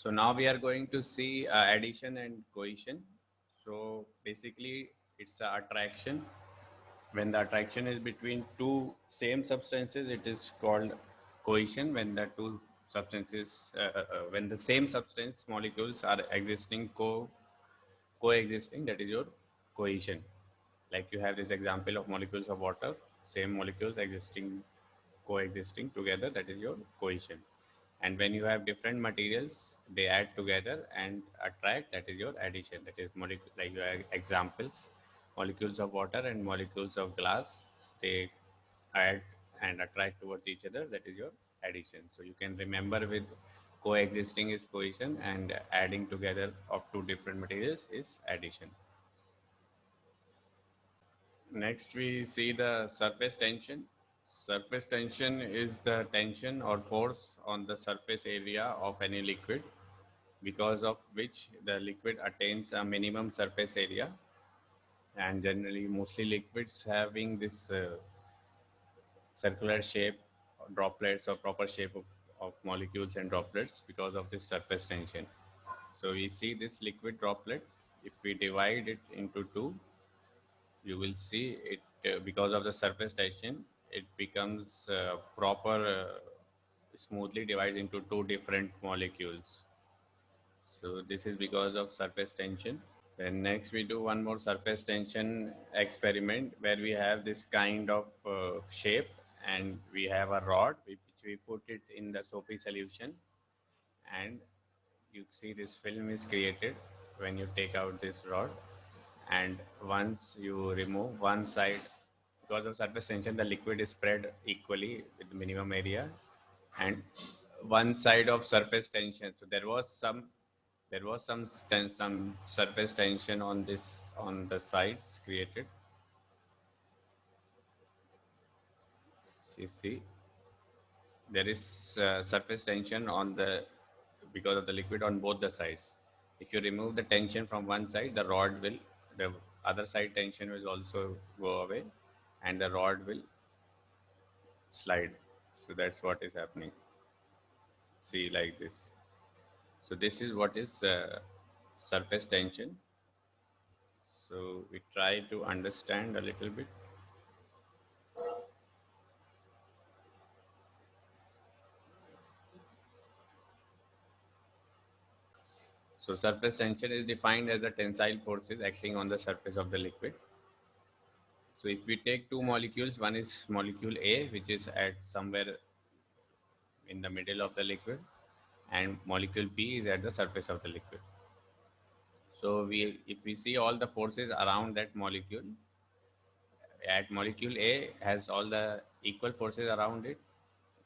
So now we are going to see addition and cohesion. So basically it's a attraction. When the attraction is between two same substances, it is called cohesion. When the two substances, when the same substance molecules are existing coexisting, that is your cohesion. Like you have this example of molecules of water, same molecules existing coexisting together, that is your cohesion. And when you have different materials, they add together and attract, that is your addition. That is molecule, like you have examples, molecules of water and molecules of glass, they add and attract towards each other, that is your addition. So you can remember with coexisting is cohesion and adding together of two different materials is addition. Next, we see the surface tension. Surface tension is the tension or force on the surface area of any liquid, because of which the liquid attains a minimum surface area. And generally, mostly liquids having this circular shape, droplets or proper shape of molecules and droplets because of this surface tension. So we see this liquid droplet. If we divide it into two, you will see it because of the surface tension, it becomes proper smoothly divides into two different molecules. So this is because of surface tension. Then next we do one more surface tension experiment where we have this kind of shape and we have a rod which we put it in the soapy solution, and you see this film is created when you take out this rod. And once you remove one side, because of surface tension, the liquid is spread equally with the minimum area, and one side of surface tension. So there was some surface tension on this, on the sides created. See, there is surface tension on the, because of the liquid on both the sides. If you remove the tension from one side, the other side tension will also go away, and the rod will slide. So that's what is happening. See, like this. So this is what is surface tension. So we try to understand a little bit. So surface tension is defined as the tensile forces acting on the surface of the liquid. So if we take two molecules, one is molecule A, which is at somewhere in the middle of the liquid, and molecule B is at the surface of the liquid. So if we see all the forces around that molecule, at molecule A has all the equal forces around it,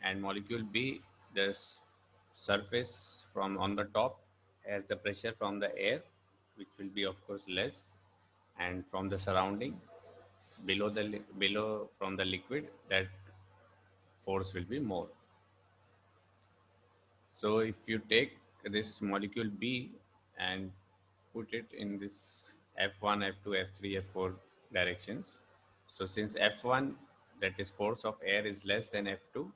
and molecule B, the surface from on the top has the pressure from the air, which will be of course less, and from the surrounding below from the liquid, that force will be more. So if you take this molecule B and put it in this F1, F2, F3, F4 directions. So since F1, that is force of air, is less than F2,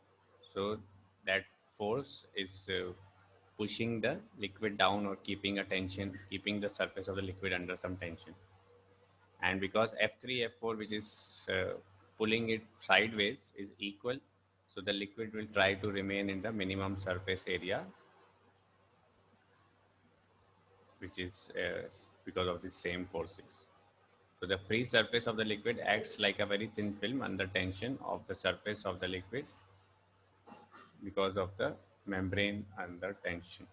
so that force is pushing the liquid down or keeping a tension, keeping the surface of the liquid under some tension. And because F3, F4, which is pulling it sideways, is equal, so the liquid will try to remain in the minimum surface area, which is because of the same forces. So the free surface of the liquid acts like a very thin film under tension of the surface of the liquid because of the membrane under tension.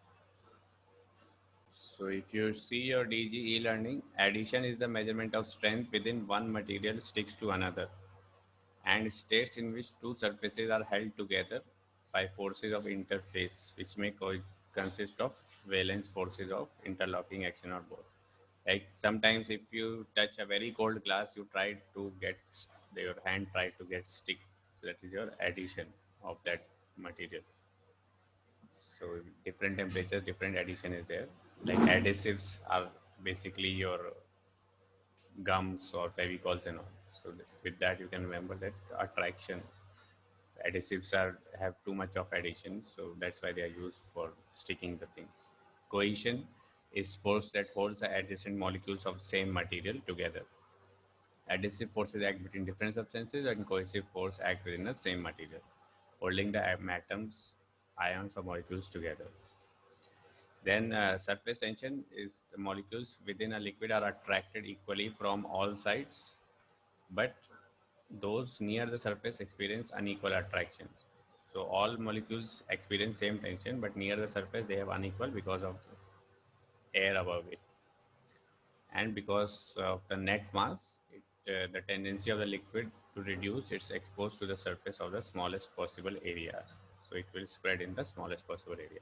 So if you see your DG e-learning, addition is the measurement of strength within one material sticks to another, and states in which two surfaces are held together by forces of interface, which may consist of valence forces of interlocking action or both. Like sometimes if you touch a very cold glass, you try to get, your hand try to get stick. So that is your addition of that material. So different temperatures, different addition is there. Like adhesives are basically your gums or fevicols and all. So with that you can remember that attraction, adhesives are have too much of addition, so that's why they are used for sticking the things. Cohesion is force that holds the adjacent molecules of same material together. Adhesive forces act between different substances, and cohesive force act within the same material, holding the atoms, ions, or molecules together. Then surface tension is the molecules within a liquid are attracted equally from all sides, but those near the surface experience unequal attractions. So all molecules experience same tension, but near the surface they have unequal because of the air above it, and because of the net mass, the tendency of the liquid to reduce its exposed to the surface of the smallest possible area. So it will spread in the smallest possible area.